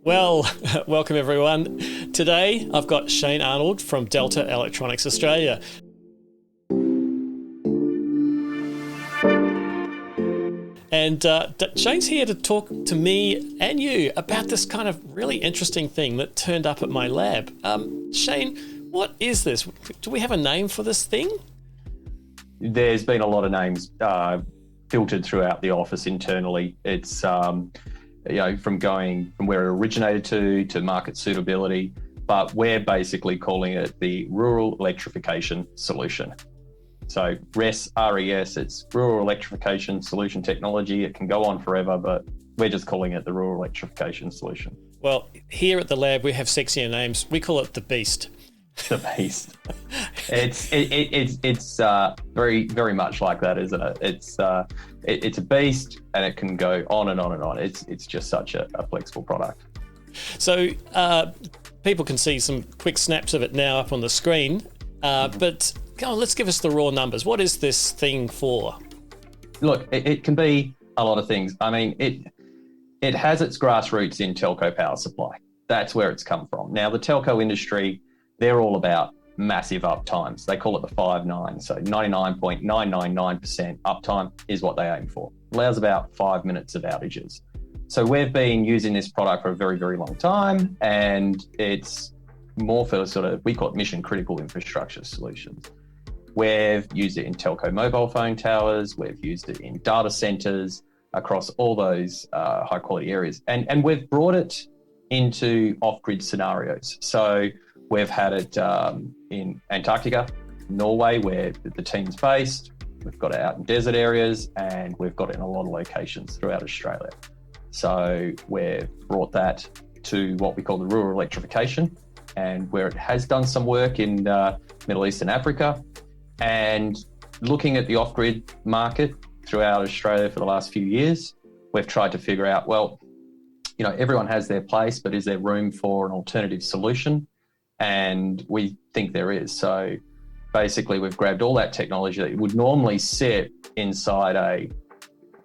Well, welcome everyone. Today I've got Shane Arnold from Delta Electronics Australia. And Shane's here to talk to me and you about this kind of really interesting thing that turned up at my lab. Shane, what is this? Do we have a name for this thing? There's been a lot of names filtered throughout the office internally. It's from where it originated to market suitability, but we're basically calling it the Rural Electrification Solution. So RES, R-E-S, it's Rural Electrification Solution Technology. It can go on forever, but we're just calling it the Rural Electrification Solution. Well, here at the lab, we have sexier names. We call it the Beast. The Beast. It's very, very much like that, isn't it? It's a beast, and it can go on and on and on. It's just such a flexible product. So people can see some quick snaps of it now up on the screen, but come on, let's give us the raw numbers. What is this thing for? Look, it can be a lot of things. I memean, it has its grassroots in telco power supply. That's where it's come from. Now, the telco industry, they're all about massive uptimes. They call it the 5-9. So 99.999% uptime is what they aim for. Allows about 5 minutes of outages. So we've been using this product for a very, very long time, and it's more for we call it mission critical infrastructure solutions. We've used it in telco mobile phone towers. We've used it in data centers across all those high quality areas. And we've brought it into off-grid scenarios. So we've had it in Antarctica, Norway, where the team's based. We've got it out in desert areas, and we've got it in a lot of locations throughout Australia. So we've brought that to what we call the rural electrification, and where it has done some work in Middle East and Africa, and looking at the off-grid market throughout Australia for the last few years, we've tried to figure out, well, everyone has their place, but is there room for an alternative solution? And we think there is. So basically, we've grabbed all that technology that would normally sit inside a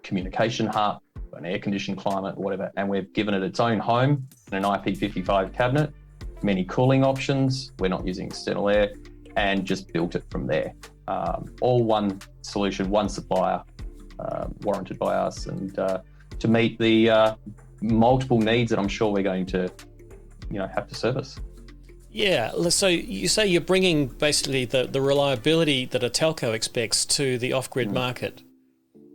communication hub, an air-conditioned climate, or whatever, and we've given it its own home in an IP55 cabinet, many cooling options. We're not using external air, and just built it from there. All one solution, one supplier, warranted by us, and to meet the multiple needs that I'm sure we're going to, have to service. Yeah, so you say you're bringing basically the reliability that a telco expects to the off-grid market.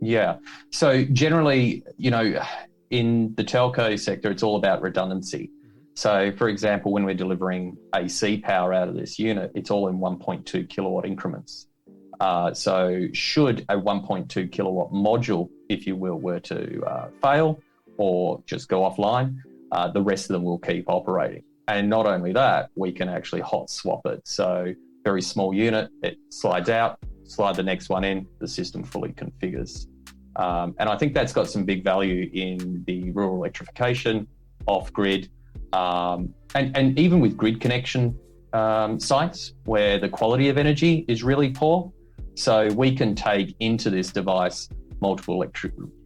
Yeah. So generally, in the telco sector, it's all about redundancy. So, for example, when we're delivering AC power out of this unit, it's all in 1.2 kilowatt increments. So should a 1.2 kilowatt module, if you will, were to fail or just go offline, the rest of them will keep operating. And not only that, we can actually hot swap it. So very small unit, it slides out, slide the next one in, the system fully configures. And I think that's got some big value in the rural electrification, off-grid, and even with grid connection sites where the quality of energy is really poor. So we can take into this device multiple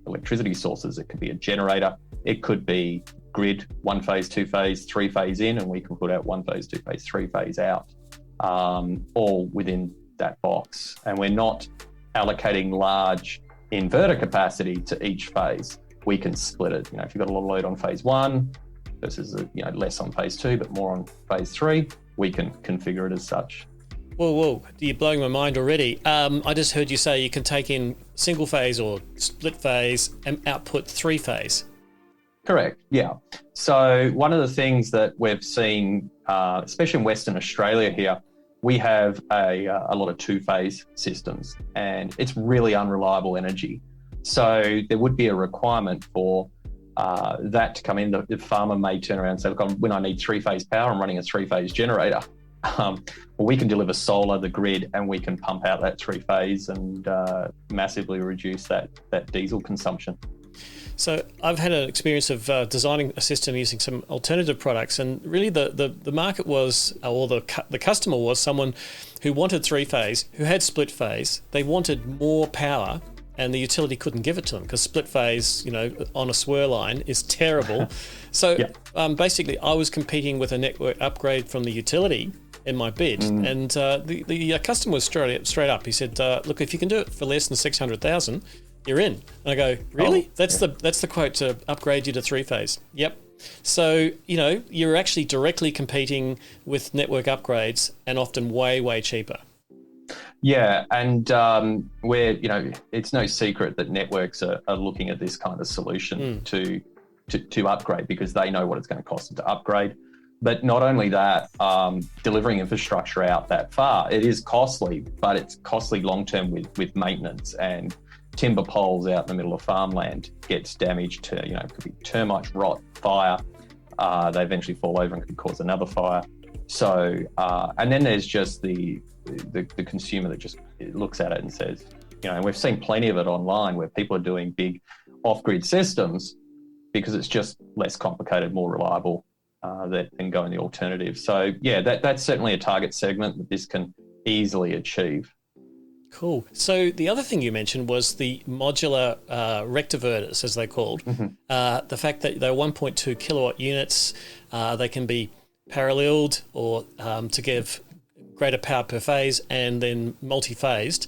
electricity sources. It could be a generator, it could be grid, 1-phase, 2-phase, 3-phase in, and we can put out 1-phase, 2-phase, 3-phase out, all within that box. And we're not allocating large inverter capacity to each phase. We can split it. If you've got a lot of load on phase 1 versus less on phase 2, but more on phase 3, we can configure it as such. Whoa, you're blowing my mind already. I just heard you say you can take in single phase or split phase and output 3-phase. Correct, yeah. So one of the things that we've seen, especially in Western Australia here, we have a lot of 2-phase systems, and it's really unreliable energy. So there would be a requirement for that to come in. The farmer may turn around and say, look, when I need 3-phase power, I'm running a 3-phase generator. Well, we can deliver solar, the grid, and we can pump out that 3-phase and massively reduce that diesel consumption. So I've had an experience of designing a system using some alternative products, and really the market was, or the customer was someone who wanted 3-phase, who had split phase. They wanted more power and the utility couldn't give it to them because split phase, on a swirl line is terrible. So basically, I was competing with a network upgrade from the utility in my bid, and the customer was straight up. He said, "Look, if you can do it for less than 600,000, you're in." And I go, "Really? That's the quote to upgrade you to 3-phase." Yep. So you're actually directly competing with network upgrades, and often way cheaper. Yeah, and where it's no secret that networks are looking at this kind of solution to upgrade, because they know what it's going to cost them to upgrade. But not only that, delivering infrastructure out that far, it is costly, but it's costly long term with maintenance, and timber poles out in the middle of farmland gets damaged to, could be termites, rot, fire. They eventually fall over and could cause another fire. So, and then there's just the consumer that just looks at it and says, and we've seen plenty of it online where people are doing big off-grid systems because it's just less complicated, more reliable than going the alternative. So yeah, that's certainly a target segment that this can easily achieve. Cool. So the other thing you mentioned was the modular Rectiverters, as they're called. The fact that they're 1.2 kilowatt units, they can be paralleled or to give greater power per phase, and then multi-phased.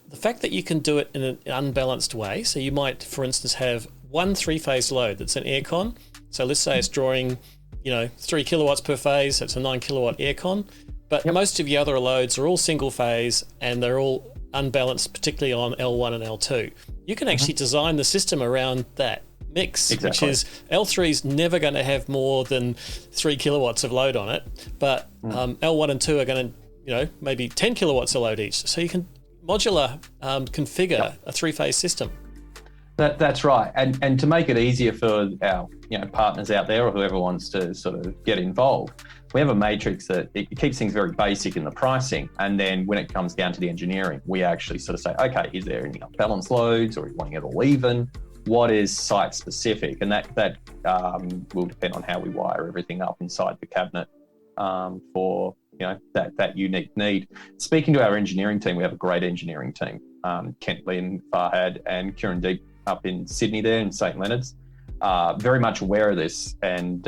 The fact that you can do it in an unbalanced way, so you might, for instance, have one 3-phase load that's an aircon. So let's say it's drawing 3 kilowatts per phase, that's a 9 kilowatt aircon, but most of your other loads are all single phase and they're all unbalanced, particularly on L1 and L2. You can actually design the system around that mix, which is L3 is never going to have more than 3 kilowatts of load on it, but L1 and 2 are going to, maybe 10 kilowatts of load each. So you can modular configure a 3-phase system. That's right, and to make it easier for our partners out there or whoever wants to sort of get involved, we have a matrix that it keeps things very basic in the pricing, and then when it comes down to the engineering, we actually sort of say, okay, is there any unbalanced loads, or are you wanting it all even? What is site specific? And that will depend on how we wire everything up inside the cabinet for that unique need. Speaking to our engineering team, we have a great engineering team. Kent Lynn, Farhad, and Kieran Deep up in Sydney there in St. Leonard's, very much aware of this. And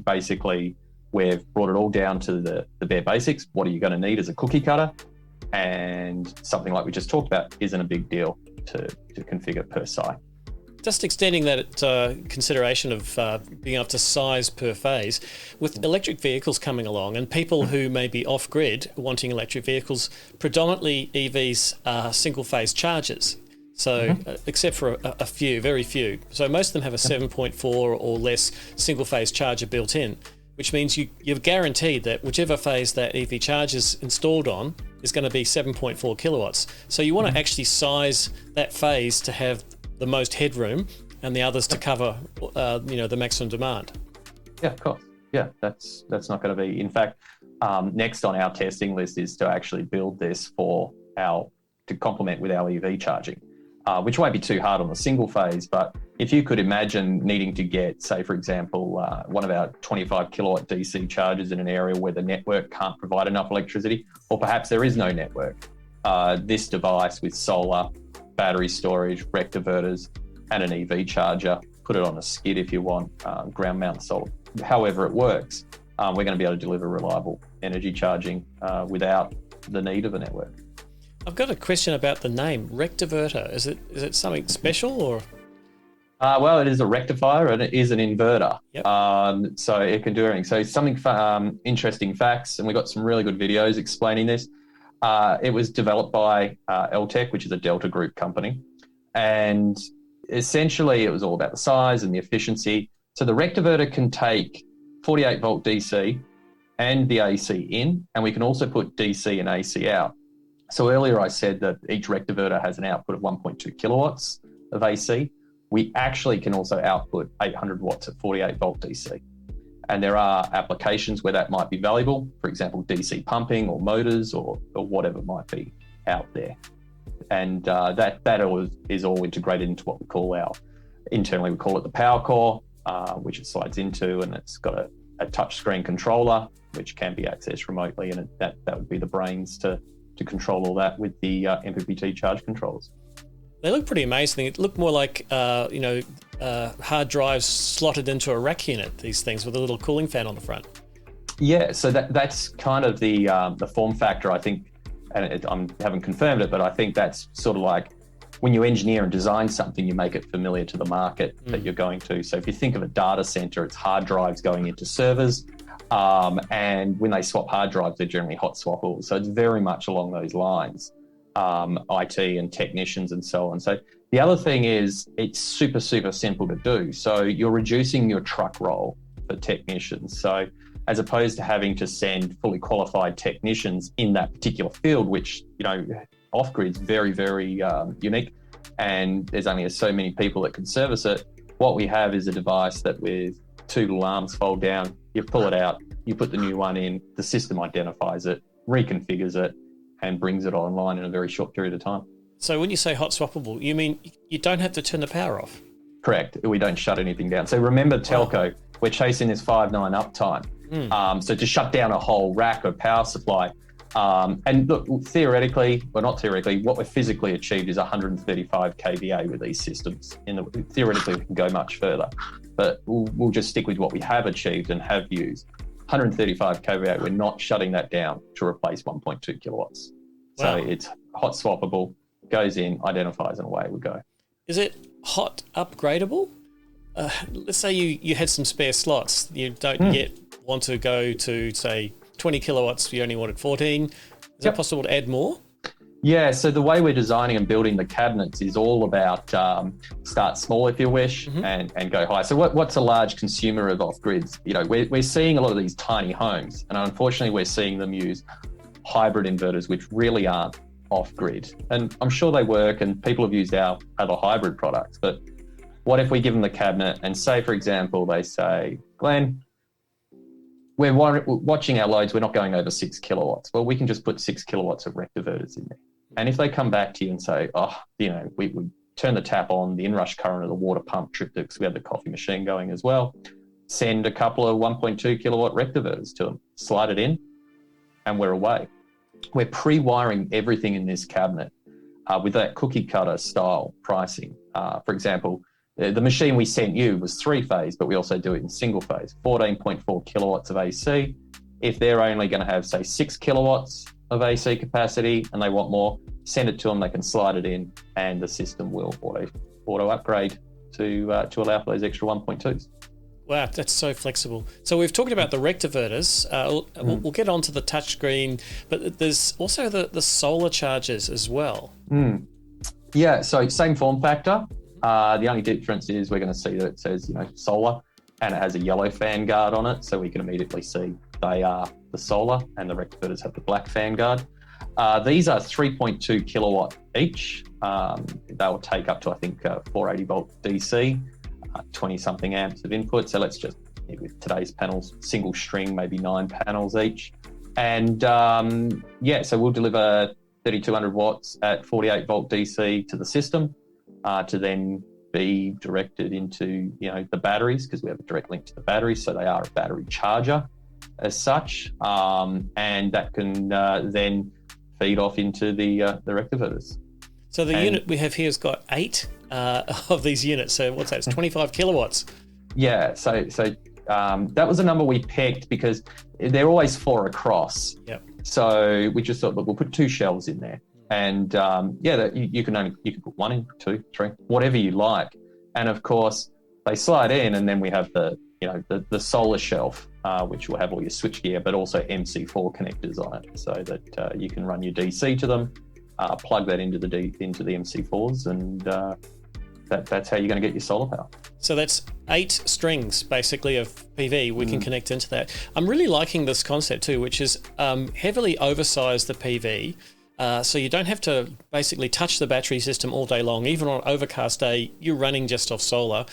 basically we've brought it all down to the bare basics. What are you going to need as a cookie cutter? And something like we just talked about isn't a big deal to configure per site. Just extending that consideration of being able to size per phase, with electric vehicles coming along and people who may be off-grid wanting electric vehicles, predominantly EVs are single-phase chargers. So except for a few, very few. So most of them have a 7.4 or less single-phase charger built in, which means you're guaranteed that whichever phase that EV charger is installed on is going to be 7.4 kilowatts. So you want to actually size that phase to have the most headroom and the others to cover, the maximum demand. Yeah, of course. Yeah, that's not going to be. In fact, next on our testing list is to actually build this to complement with our EV charging, which won't be too hard on the single phase. But if you could imagine needing to get, say, for example, one of our 25 kilowatt DC chargers in an area where the network can't provide enough electricity, or perhaps there is no network, this device with solar, battery storage, Rectiverters, and an EV charger, put it on a skid if you want, ground mount solar, however it works, we're going to be able to deliver reliable energy charging without the need of a network. I've got a question about the name, Rectiverter. Is it something special, or? Well, it is a rectifier and it is an inverter. Yep. So it can do everything. So something interesting facts, and we've got some really good videos explaining this. It was developed by LTEC, which is a Delta Group company. And essentially it was all about the size and the efficiency. So the Rectiverter can take 48 volt DC and the AC in, and we can also put DC and AC out. So earlier I said that each Rectiverter has an output of 1.2 kilowatts of AC. We actually can also output 800 watts at 48 volt DC. And there are applications where that might be valuable, for example, DC pumping or motors or whatever might be out there. And that is all integrated into what we call internally we call it the power core, which it slides into, and it's got a touch screen controller, which can be accessed remotely. And that would be the brains to control all that with the MPPT charge controllers. They look pretty amazing. It looked more like, hard drives slotted into a rack unit, these things with a little cooling fan on the front. Yeah, so that's kind of the form factor, I think, and I haven't confirmed it, but I think that's sort of like when you engineer and design something, you make it familiar to the market that you're going to. So if you think of a data center, it's hard drives going into servers, and when they swap hard drives, they're generally hot swappable. So it's very much along those lines, IT and technicians and so on. So the other thing is it's super, super simple to do. So you're reducing your truck roll for technicians. So as opposed to having to send fully qualified technicians in that particular field, which, off-grid's very, very unique, and there's only so many people that can service it. What we have is a device that with two little arms fold down, you pull it out, you put the new one in, the system identifies it, reconfigures it, and brings it online in a very short period of time. So when you say hot swappable, you mean you don't have to turn the power off? Correct. We don't shut anything down. So remember telco, we're chasing this 5-9 uptime. So to shut down a whole rack of power supply, and look, theoretically, well, not theoretically, what we've physically achieved is 135 kVA with these systems. Theoretically, we can go much further, but we'll just stick with what we have achieved and have used. 135 kVA, we're not shutting that down to replace 1.2 kilowatts. Wow. So it's hot swappable, goes in, identifies, and away we go. Is it hot upgradable? Let's say you had some spare slots. You don't yet want to go to, say, 20 kilowatts, you only wanted 14. Is it possible to add more? Yeah, so the way we're designing and building the cabinets is all about start small if you wish, and go high. So what's a large consumer of off-grids? We're seeing a lot of these tiny homes, and unfortunately we're seeing them use hybrid inverters, which really aren't off-grid. And I'm sure they work, and people have used our other hybrid products, but what if we give them the cabinet and say, for example, they say, Glenn, we're watching our loads, we're not going over 6 kilowatts. Well, we can just put 6 kilowatts of Rectiverters in there. And if they come back to you and say, we turn the tap on, the inrush current of the water pump tripped it because we had the coffee machine going as well, send a couple of 1.2 kilowatt Rectiverters to them, slide it in, and we're away. We're pre-wiring everything in this cabinet with that cookie cutter style pricing. For example, the machine we sent you was 3-phase, but we also do it in single phase, 14.4 kilowatts of AC. If they're only going to have, say, 6 kilowatts of AC capacity and they want more, send it to them, they can slide it in, and the system will auto upgrade to allow for those extra 1.2s. Wow, that's so flexible. So we've talked about the Rectiverters. We'll get onto the touchscreen, but there's also the solar chargers as well. Yeah, so same form factor. The only difference is we're going to see that it says, solar, and it has a yellow fan guard on it, so we can immediately see they are the solar, and the Rectiverters have the black fan guard. These are 3.2 kilowatt each. They will take up to, I think, 480 volt DC, 20 something amps of input. So let's just, with today's panels, single string, maybe 9 panels each. And so we'll deliver 3200 watts at 48 volt DC to the system, to then be directed into the batteries, because we have a direct link to the batteries, so they are a battery charger as such, and that can then feed off into the Rectiverters. So the unit we have here has got 8 of these units. So what's that? It's 25 kilowatts. Yeah. So that was a number we picked because they're always 4 across. Yep. So we just thought, look, we'll put 2 shelves in there. And you can put 1 in, 2, 3, whatever you like. And of course, they slide in, and then we have the solar shelf, which will have all your switchgear, but also MC4 connectors on it, so that you can run your DC to them, plug that into the MC4s, and that's how you're going to get your solar power. So that's 8 strings basically of PV we can connect into that. I'm really liking this concept too, which is heavily oversize the PV. So you don't have to basically touch the battery system all day long. Even on an overcast day, you're running just off solar.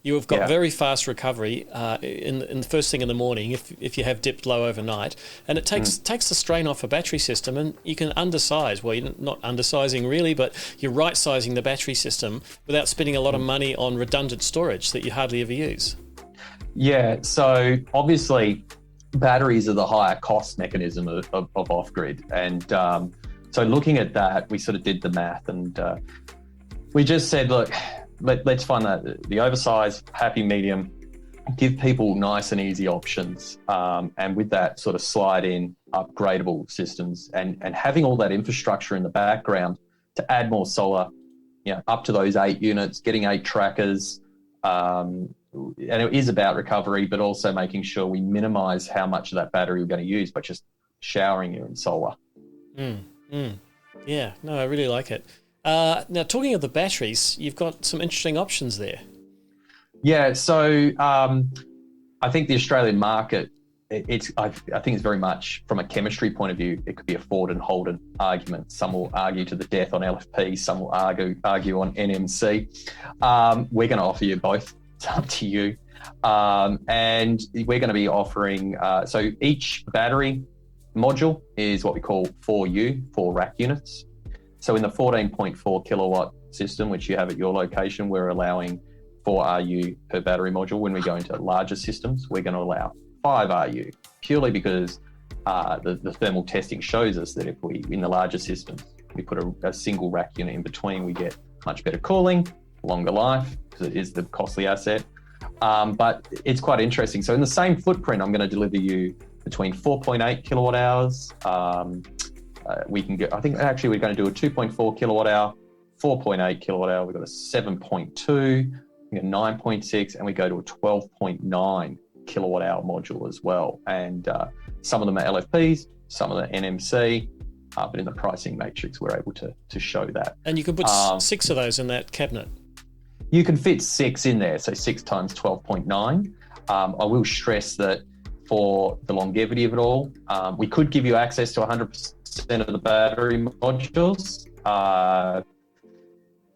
You've got very fast recovery in the first thing in the morning if you have dipped low overnight. And it takes the strain off a battery system, and you can undersize. Well, you're not undersizing really, but you're right-sizing the battery system without spending a lot of money on redundant storage that you hardly ever use. Yeah, so obviously batteries are the higher cost mechanism of off-grid. And so looking at that, we sort of did the math, and We just said, look, let's find the oversized, happy medium, give people nice and easy options, and with that sort of slide in upgradable systems and having all that infrastructure in the background to add more solar, up to those 8 units, getting 8 trackers. And it is about recovery, but also making sure we minimize how much of that battery we're going to use by just showering you in solar. Yeah, no, I really like it. Now, talking of the batteries, you've got some interesting options there. Yeah, so I think the Australian market, I think it's very much from a chemistry point of view, it could be a Ford and Holden argument. Some will argue to the death on LFP, some will argue on NMC. We're going to offer you both. It's up to you. And we're going to be offering, so each battery module is what we call 4U, 4 rack units. So in the 14.4 kilowatt system, which you have at your location, we're allowing 4 RU per battery module. When we go into larger systems, we're going to allow 5 RU, purely because the thermal testing shows us that if we, in the larger systems, we put a single rack unit in between, we get much better cooling, longer life, because it is the costly asset. But it's quite interesting. So in the same footprint, I'm going to deliver you between 4.8 kilowatt hours. We can get, I think actually we're going to do a 2.4 kilowatt hour, 4.8 kilowatt hour. We've got a 7.2, 9.6, and we go to a 12.9 kilowatt hour module as well. And some of them are LFPs, some of them are NMC, but in the pricing matrix, we're able to show that. And you can put 6 of those in that cabinet. You can fit 6 in there, so 6 times 12.9. I will stress that for the longevity of it all, we could give you access to 100% of the battery modules.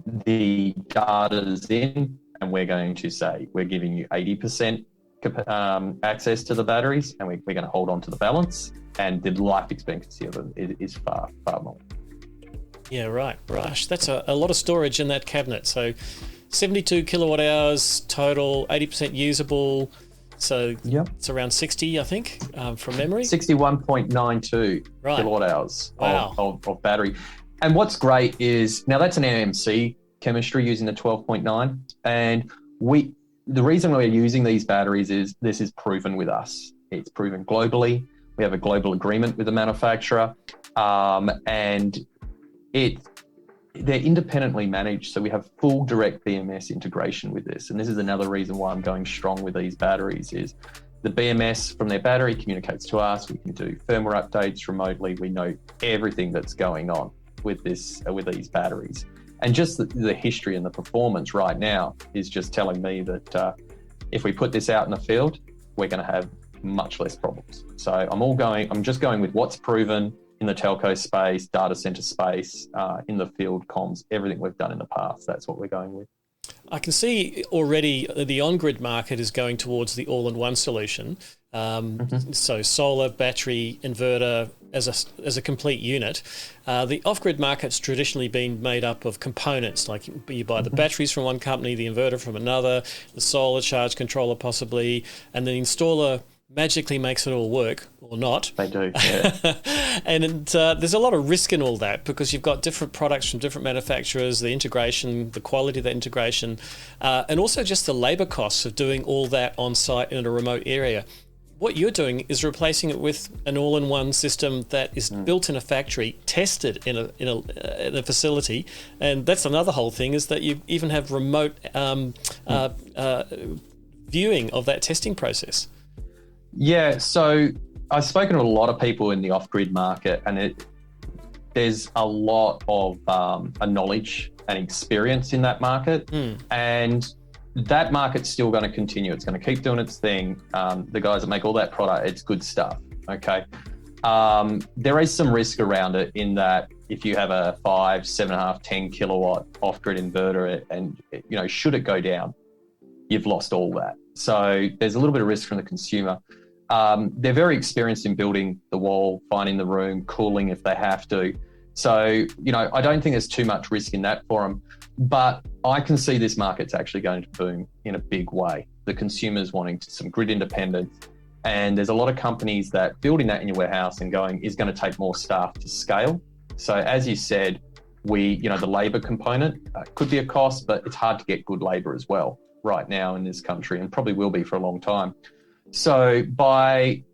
The data's in, and we're going to say we're giving you 80% access to the batteries, and we're going to hold on to the balance, and the life expectancy of them is far, far more. Yeah, right. Gosh, that's a lot of storage in that cabinet. So 72 kilowatt hours total, 80% usable. So it's around 60, I think, from memory. 61.92 kilowatt hours of battery. And what's great is, now that's an NMC chemistry using the 12.9. And the reason we're using these batteries is this is proven with us. It's proven globally. We have a global agreement with the manufacturer. And they're independently managed, so we have full direct BMS integration with this. And this is another reason why I'm going strong with these batteries is the BMS from their battery communicates to us. We can do firmware updates remotely. We know everything that's going on with these batteries. And just the history and the performance right now is just telling me that if we put this out in the field, we're going to have much less problems. So I'm just going with what's proven in the telco space, data center space, in the field comms, everything we've done in the past. That's what we're going with. I can see already the on-grid market is going towards the all-in-one solution. So solar, battery, inverter as a complete unit. The off-grid market's traditionally been made up of components, like you buy the batteries from one company, the inverter from another, the solar charge controller possibly, and the installer magically makes it all work, or not. They do, yeah. And there's a lot of risk in all that because you've got different products from different manufacturers, the integration, the quality of the integration, and also just the labour costs of doing all that on site in a remote area. What you're doing is replacing it with an all-in-one system that is built in a factory, tested in a facility, and that's another whole thing is that you even have remote viewing of that testing process. Yeah, so I've spoken to a lot of people in the off-grid market, and there's a lot of knowledge and experience in that market, and that market's still going to continue. It's going to keep doing its thing. The guys that make all that product, it's good stuff, okay? There is some risk around it in that if you have a 5, 7.5, 10 kilowatt off-grid inverter, and should it go down, you've lost all that. So there's a little bit of risk from the consumer. They're very experienced in building the wall, finding the room, cooling if they have to. So, I don't think there's too much risk in that for them, but I can see this market's actually going to boom in a big way. The consumer's wanting some grid independence, and there's a lot of companies that building that in your warehouse and going is going to take more staff to scale. So as you said, the labor component could be a cost, but it's hard to get good labor as well right now in this country, and probably will be for a long time. So by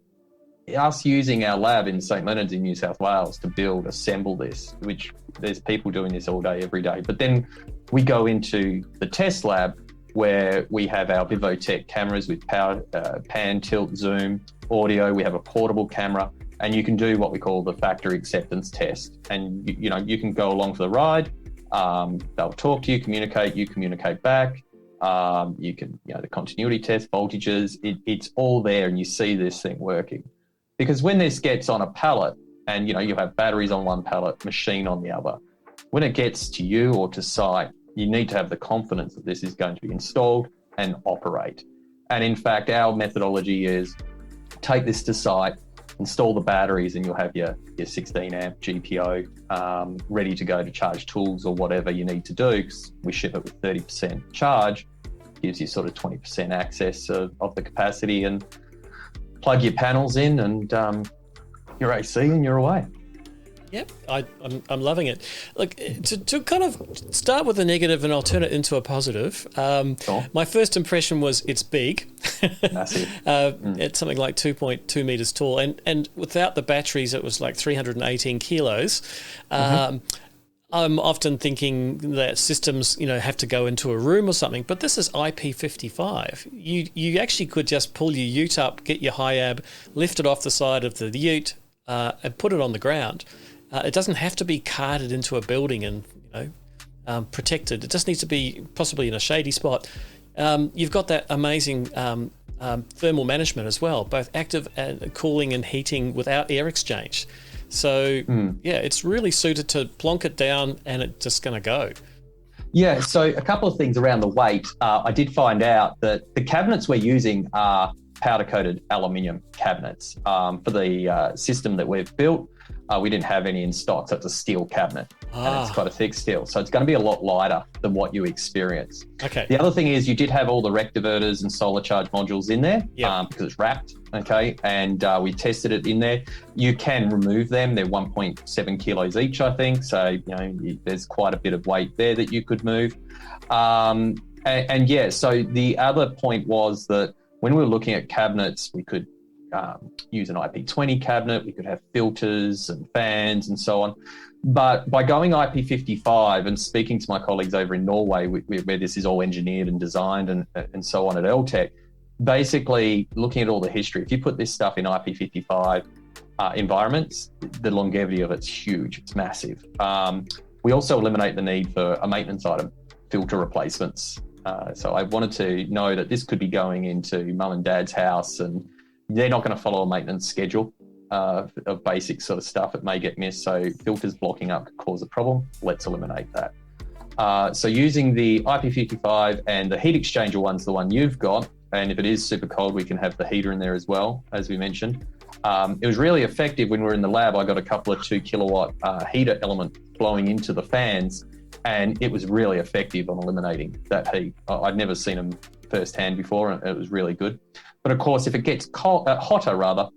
us using our lab in St Leonard's in New South Wales to assemble this, which there's people doing this all day, every day. But then we go into the test lab where we have our Vivotech cameras with power, pan, tilt, zoom, audio. We have a portable camera, and you can do what we call the factory acceptance test. And you can go along for the ride. They'll talk to you, you communicate back. You can, the continuity test, voltages, it's all there, and you see this thing working. Because when this gets on a pallet, and you have batteries on one pallet, machine on the other, when it gets to you or to site, you need to have the confidence that this is going to be installed and operate. And in fact, our methodology is take this to site, install the batteries, and you'll have your 16 amp GPO ready to go to charge tools or whatever you need to do, because we ship it with 30% charge, gives you sort of 20% access of the capacity, and plug your panels in and your AC, and you're away. Yep, I'm loving it. Look, to kind of start with a negative and I'll turn it into a positive. Sure. My first impression was it's big. Massive. It's something like 2.2 meters tall, and without the batteries, it was like 318 kilos. I'm often thinking that systems, have to go into a room or something, but this is IP55. You actually could just pull your ute up, get your high ab, lift it off the side of the ute, and put it on the ground. It doesn't have to be carted into a building and protected. It just needs to be possibly in a shady spot. You've got that amazing thermal management as well, both active and cooling and heating without air exchange. So it's really suited to plonk it down and it's just going to go. Yeah, so a couple of things around the weight. I did find out that the cabinets we're using are powder-coated aluminium cabinets. For the system that we've built, we didn't have any in stock, so it's a steel cabinet, and it's quite a thick steel. So it's going to be a lot lighter than what you experience. Okay. The other thing is you did have all the Rectiverters and solar charge modules in there because it's wrapped, okay? And we tested it in there. You can remove them. They're 1.7 kilos each, I think. So, there's quite a bit of weight there that you could move. So the other point was that when we were looking at cabinets, we could use an IP20 cabinet, we could have filters and fans and so on. But by going IP55 and speaking to my colleagues over in Norway, where this is all engineered and designed and so on at LTEC, basically looking at all the history, if you put this stuff in IP55 environments, the longevity of it's huge, it's massive. We also eliminate the need for a maintenance item, filter replacements. So I wanted to know that this could be going into mum and dad's house, and they're not going to follow a maintenance schedule of basic sort of stuff. It may get missed. So filters blocking up could cause a problem. Let's eliminate that. So using the IP55 and the heat exchanger one's the one you've got. And if it is super cold, we can have the heater in there as well, as we mentioned. It was really effective when we were in the lab. I got a couple of 2 kilowatt heater element blowing into the fans, and it was really effective on eliminating that heat. I'd never seen them firsthand before, and it was really good. But of course, if it gets hotter up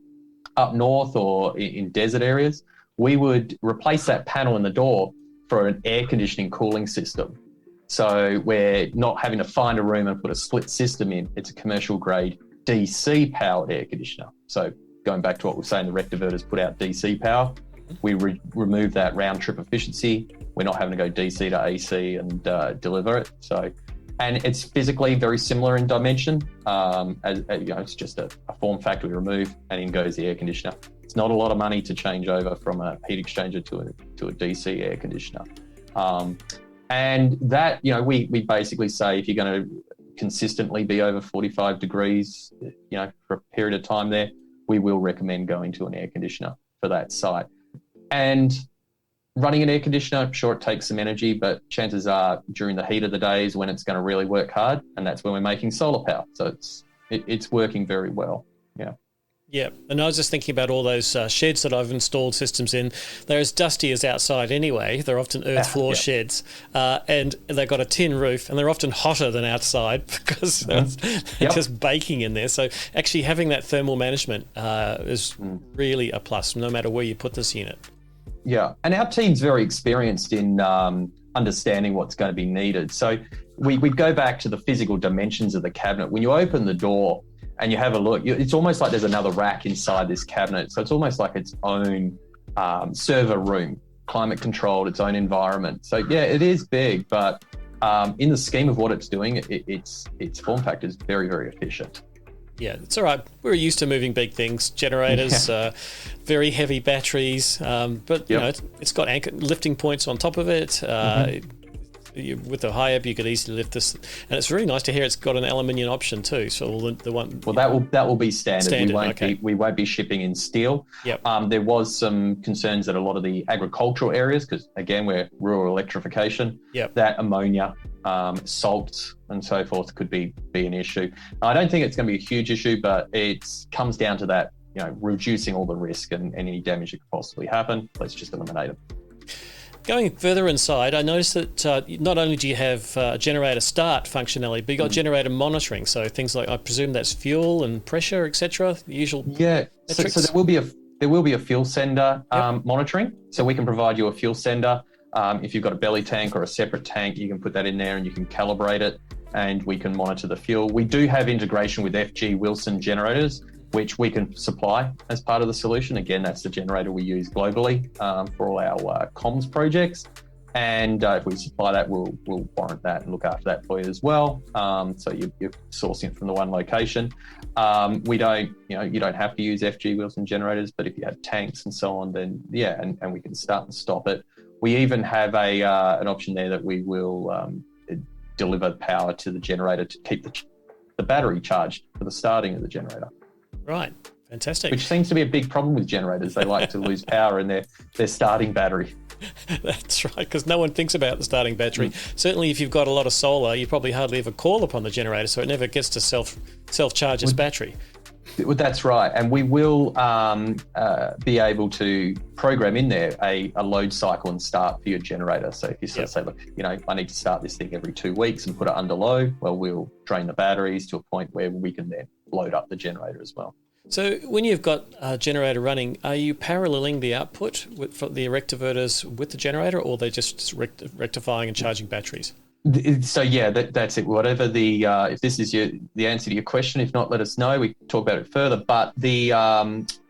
north or in desert areas, we would replace that panel in the door for an air conditioning cooling system. So we're not having to find a room and put a split system in. It's a commercial grade DC powered air conditioner. So going back to what we're saying, the Rectiverters put out DC power. We remove that round trip efficiency. We're not having to go DC to AC and deliver it. And it's physically very similar in dimension. It's just a form factor we remove, and in goes the air conditioner. It's not a lot of money to change over from a heat exchanger to a DC air conditioner. And that, we basically say if you're going to consistently be over 45 degrees, for a period of time there, we will recommend going to an air conditioner for that site. And running an air conditioner, sure, it takes some energy, but chances are during the heat of the days when it's going to really work hard, and that's when we're making solar power. So it's working very well. Yeah. Yeah, and I was just thinking about all those sheds that I've installed systems in. They're as dusty as outside anyway. They're often earth floor sheds, and they've got a tin roof, and they're often hotter than outside because they're just baking in there. So actually having that thermal management is really a plus, no matter where you put this unit. Yeah, and our team's very experienced in understanding what's going to be needed. So we go back to the physical dimensions of the cabinet. When you open the door and you have a look, it's almost like there's another rack inside this cabinet. So it's almost like its own server room, climate controlled, its own environment. So yeah, it is big, but in the scheme of what it's doing, its form factor is very, very efficient. Yeah, it's all right. We're used to moving big things, generators, very heavy batteries, but you know, it's got lifting points on top of it. With the high ebb, you could easily lift this, and it's really nice to hear it's got an aluminium option too. So the one. Well, that will be standard. We won't be shipping in steel. Yep. There was some concerns that a lot of the agricultural areas, because again we're rural electrification, that ammonia, salts, and so forth could be an issue. I don't think it's going to be a huge issue, but it comes down to that, you know, reducing all the risk and any damage that could possibly happen. Let's just eliminate it. Going further inside, I noticed that not only do you have generator start functionality, but you've got generator monitoring. So things like, I presume that's fuel and pressure, etc. The usual. Yeah. So there will be a fuel sender monitoring. So we can provide you a fuel sender. If you've got a belly tank or a separate tank, you can put that in there and you can calibrate it, and we can monitor the fuel. We do have integration with FG Wilson generators, which we can supply as part of the solution. Again, that's the generator we use globally for all our comms projects. And if we supply that, we'll warrant that and look after that for you as well. So you're sourcing it from the one location. You don't have to use FG Wilson generators, but if you have tanks and so on, then and we can start and stop it. We even have an option there that we will deliver power to the generator to keep the battery charged for the starting of the generator. Right, fantastic. Which seems to be a big problem with generators. They like to lose power in their starting battery. That's right, because no one thinks about the starting battery. Certainly if you've got a lot of solar, you probably hardly ever call upon the generator, so it never gets to self-charge its battery. That's right, and we will be able to program in there a load cycle and start for your generator. So if you sort of say, look, you know, I need to start this thing every 2 weeks and put it under load, well, we'll drain the batteries to a point where we can then load up the generator as well. So when you've got a generator running, are you paralleling the output for the Rectiverters with the generator, or are they just rectifying and charging batteries? So that's it. Whatever if this is the answer to your question, if not, let us know. We can talk about it further. But the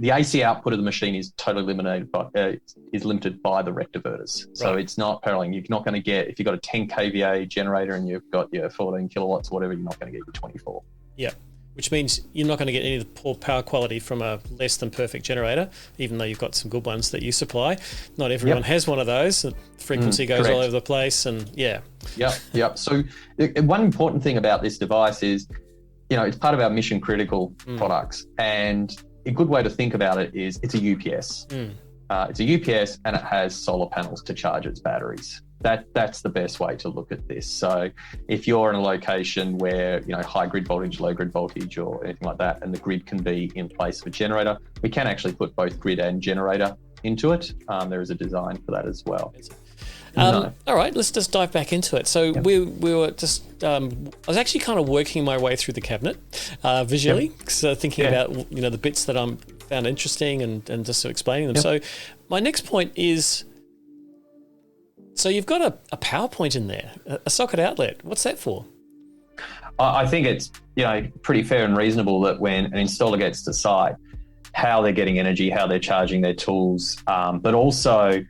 AC output of the machine is totally limited by the Rectiverters. So it's not paralleling. You're not going to get, if you've got a 10 kVA generator and you've got your 14 kilowatts or whatever, you're not going to get your 24. Yeah. Which means you're not going to get any of the poor power quality from a less than perfect generator, even though you've got some good ones that you supply. Not everyone has one of those. The frequency goes all over the place, and Yep. So one important thing about this device is, you know, it's part of our mission critical products, and a good way to think about it is it's a UPS. It's a UPS, and it has solar panels to charge its batteries. That's the best way to look at this. So if you're in a location where, you know, high grid voltage, low grid voltage or anything like that, and the grid can be in place for generator, we can actually put both grid and generator into it. There is a design for that as well. All right, let's just dive back into it. So we were just, I was actually kind of working my way through the cabinet visually, so thinking about, you know, the bits that I found interesting and just explaining them. So my next point is, so you've got a power point in there, a socket outlet. What's that for? I think it's, you know, pretty fair and reasonable that when an installer gets to site, how they're getting energy, how they're charging their tools, but also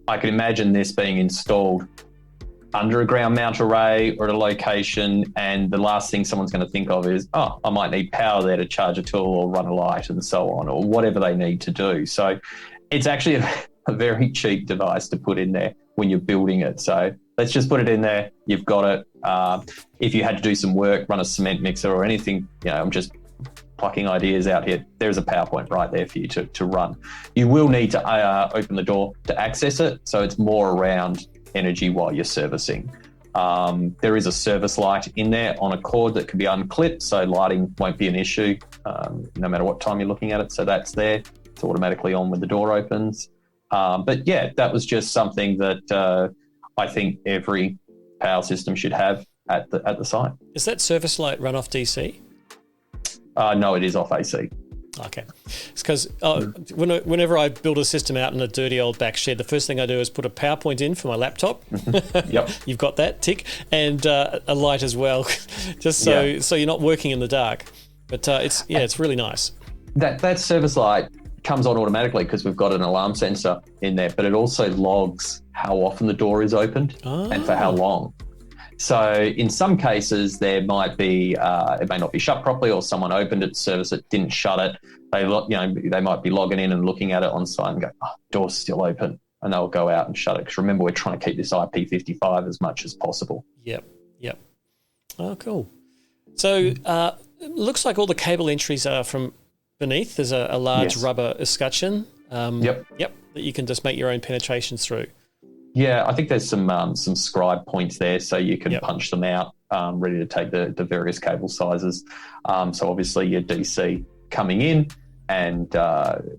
I can imagine this being installed under a ground mount array or at a location, and the last thing someone's going to think of is, oh, I might need power there to charge a tool or run a light and so on, or whatever they need to do. So it's actually a very cheap device to put in there when you're building it. So let's just put it in there. You've got it. If you had to do some work, run a cement mixer or anything, you know, I'm just plucking ideas out here. There's a PowerPoint right there for you to run. You will need to open the door to access it. So it's more around energy while you're servicing. There is a service light in there on a cord that can be unclipped, so lighting won't be an issue no matter what time you're looking at it. So that's there. It's automatically on when the door opens. But yeah, that was just something that I think every power system should have at the site. Is that service light run off DC? No, it is off AC. Okay. It's because whenever I build a system out in a dirty old back shed, the first thing I do is put a PowerPoint in for my laptop. Yep. You've got that, tick. And a light as well, just so you're not working in the dark. But it's really nice. That service light comes on automatically because we've got an alarm sensor in there, but it also logs how often the door is opened and for how long. So in some cases, there might be it may not be shut properly, or someone opened it, service it, didn't shut it. They might be logging in and looking at it on site and go, "Oh, door's still open," and they'll go out and shut it. Because remember, we're trying to keep this IP55 as much as possible. Yep. Oh, cool. So it looks like all the cable entries are from beneath. There's a large rubber escutcheon. Yep. That you can just make your own penetrations through. Yeah, I think there's some scribe points there, so you can punch them out, ready to take the various cable sizes. So obviously your DC coming in and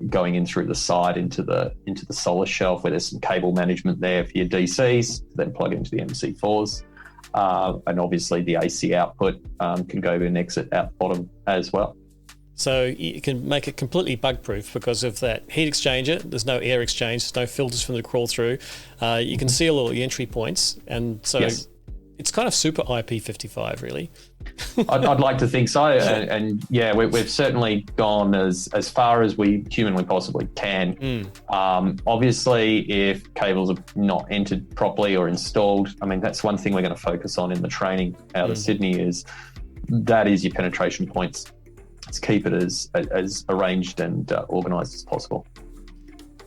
going in through the side into the solar shelf, where there's some cable management there for your DCs, then plug into the MC4s. And obviously the AC output can go to an exit out the bottom as well. So you can make it completely bug-proof because of that heat exchanger. There's no air exchange, there's no filters for them to crawl through. You can seal all the entry points, and so it's kind of super IP55, really. I'd like to think so, and we've certainly gone as far as we humanly possibly can. Obviously, if cables are not entered properly or installed, I mean, that's one thing we're going to focus on in the training out of Sydney is your penetration points. Let's keep it as arranged and organised as possible.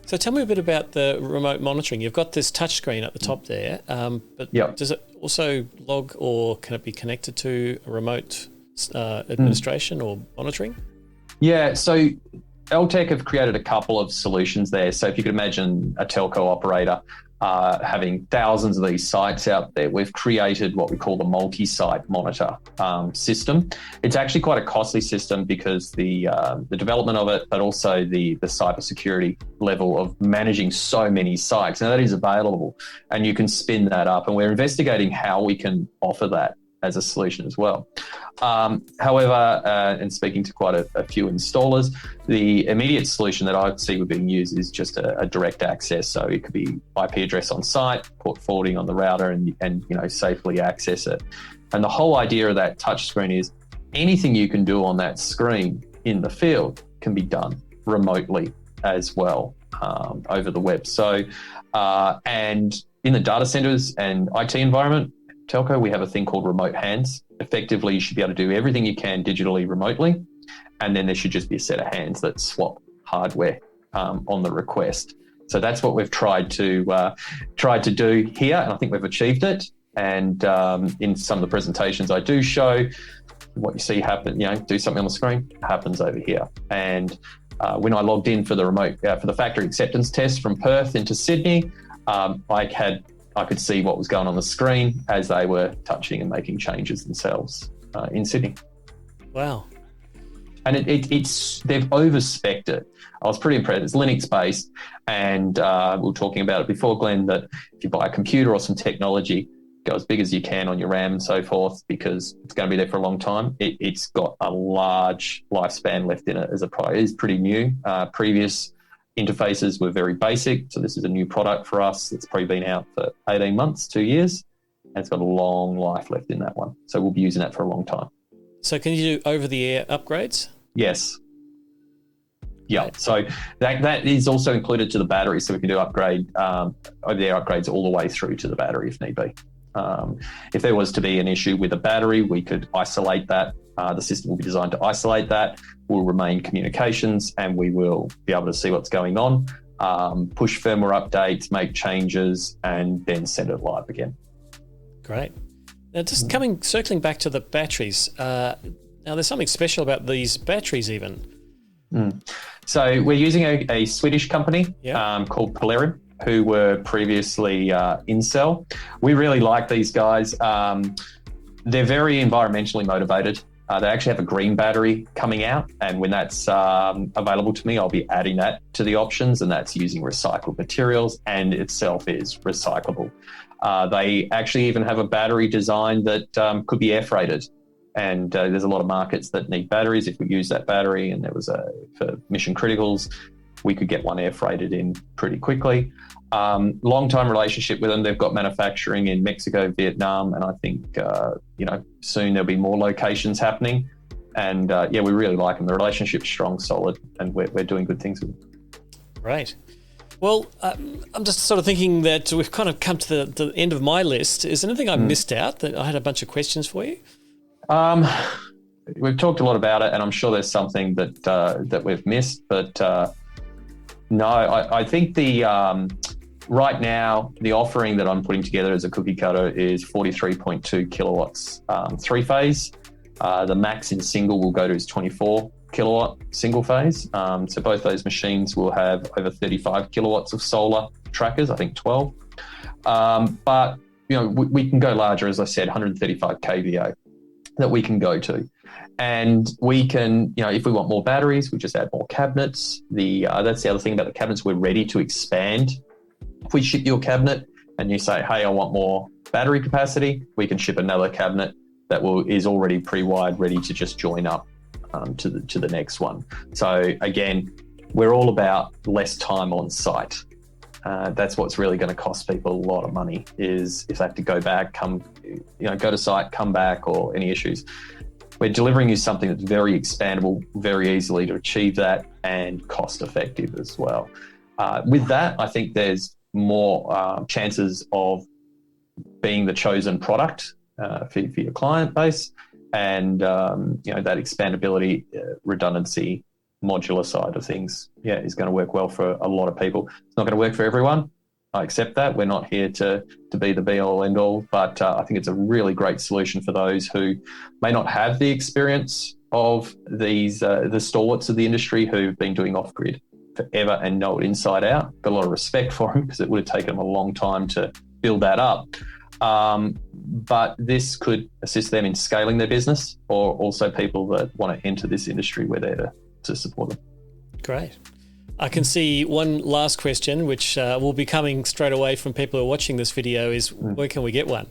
So tell me a bit about the remote monitoring. You've got this touch screen at the top there, but does it also log, or can it be connected to a remote administration or monitoring? Yeah, so LTEC have created a couple of solutions there. So if you could imagine a telco operator having thousands of these sites out there, we've created what we call the multi-site monitor system. It's actually quite a costly system because the development of it, but also the cybersecurity level of managing so many sites. Now that is available, and you can spin that up, and we're investigating how we can offer that as a solution as well. However, and speaking to quite a few installers, the immediate solution that I see being used is just a direct access. So it could be IP address on site, port forwarding on the router, and safely access it. And the whole idea of that touch screen is anything you can do on that screen in the field can be done remotely as well over the web. So, and in the data centers and IT environment, telco, we have a thing called remote hands. Effectively, you should be able to do everything you can digitally remotely, and then there should just be a set of hands that swap hardware on the request. So that's what we've tried to do here, and I think we've achieved it. And in some of the presentations I do show, what you see happen, do something on the screen, happens over here. And when I logged in for the remote for the factory acceptance test from Perth into Sydney, I could see what was going on the screen as they were touching and making changes themselves in Sydney. Wow. And they've overspec'd it. I was pretty impressed. It's Linux-based, and we were talking about it before, Glenn, that if you buy a computer or some technology, go as big as you can on your RAM and so forth, because it's going to be there for a long time. It's got a large lifespan left in it as a product. It is pretty new. Previous interfaces were very basic, so this is a new product for us. It's probably been out for 18 months, 2 years, and it's got a long life left in that one. So we'll be using that for a long time. So can you do over-the-air upgrades? Yes. Yeah, so that is also included to the battery, so we can do over-the-air upgrades all the way through to the battery if need be. If there was to be an issue with a battery, we could isolate that. The system will be designed to isolate that. Will remain communications, and we will be able to see what's going on, push firmware updates, make changes, and then send it live again. Great. Now, just circling back to the batteries. Now, there's something special about these batteries, even. So we're using a Swedish company called Polarium, who were previously Incel. We really like these guys. They're very environmentally motivated. They actually have a green battery coming out, and when that's available to me, I'll be adding that to the options, and that's using recycled materials, and itself is recyclable. They actually even have a battery design that could be air freighted And there's a lot of markets that need batteries. If we use that battery and there was for mission criticals, we could get one air freighted in pretty quickly. Long-time relationship with them. They've got manufacturing in Mexico, Vietnam, and I think, soon there'll be more locations happening. And we really like them. The relationship's strong, solid, and we're doing good things with them. Right. Well, I'm just sort of thinking that we've kind of come to the end of my list. Is there anything I missed out? That I had a bunch of questions for you? We've talked a lot about it, and I'm sure there's something that we've missed. But no, I think the right now the offering that I'm putting together as a cookie cutter is 43.2 kilowatts, 3-phase. The max in single will go to is 24 kilowatt single phase. So both those machines will have over 35 kilowatts of solar trackers, I think 12. But we can go larger, as I said, 135 kVA that we can go to. And we can, if we want more batteries, we just add more cabinets. That's the other thing about the cabinets. We're ready to expand. If we ship you a cabinet and you say, hey, I want more battery capacity, we can ship another cabinet that is already pre-wired, ready to just join up to the next one. So again, we're all about less time on site. That's what's really going to cost people a lot of money, is if they have to go back, go to site, come back, or any issues. We're delivering you something that's very expandable, very easily to achieve that, and cost effective as well. With that, I think there's more chances of being the chosen product for your client base, and that expandability, redundancy, modular side of things, is going to work well for a lot of people. It's not going to work for everyone. I accept that. We're not here to be the be-all, end-all, but I think it's a really great solution for those who may not have the experience of these the stalwarts of the industry who've been doing off-grid forever and know it inside out. Got a lot of respect for them, because it would have taken them a long time to build that up. But this could assist them in scaling their business, or also people that want to enter this industry. We're there to support them. Great. I can see one last question, which will be coming straight away from people who are watching this video, is where can we get one?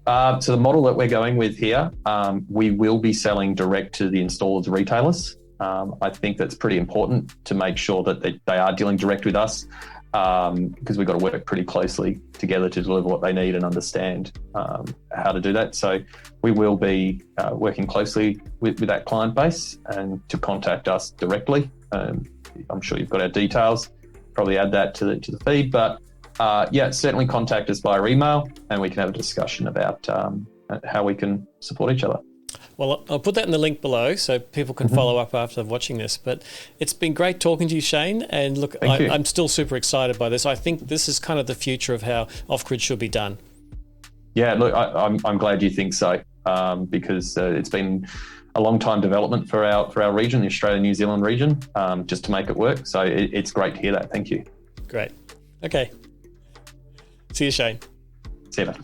So the model that we're going with here, we will be selling direct to the installers, retailers. I think that's pretty important to make sure that they are dealing direct with us, because we've got to work pretty closely together to deliver what they need and understand how to do that. So we will be working closely with that client base, and to contact us directly. I'm sure you've got our details. Probably add that to the feed, but certainly contact us via email, and we can have a discussion about how we can support each other. Well, I'll put that in the link below so people can follow up after watching this. But it's been great talking to you, Shane. And look, I'm still super excited by this. I think this is kind of the future of how off-grid should be done. Yeah, look, I'm glad you think so, because it's been a long time development for our region, the Australia-New Zealand region, just to make it work. So it's great to hear that. Thank you. Great. Okay. See you, Shane. See you, mate.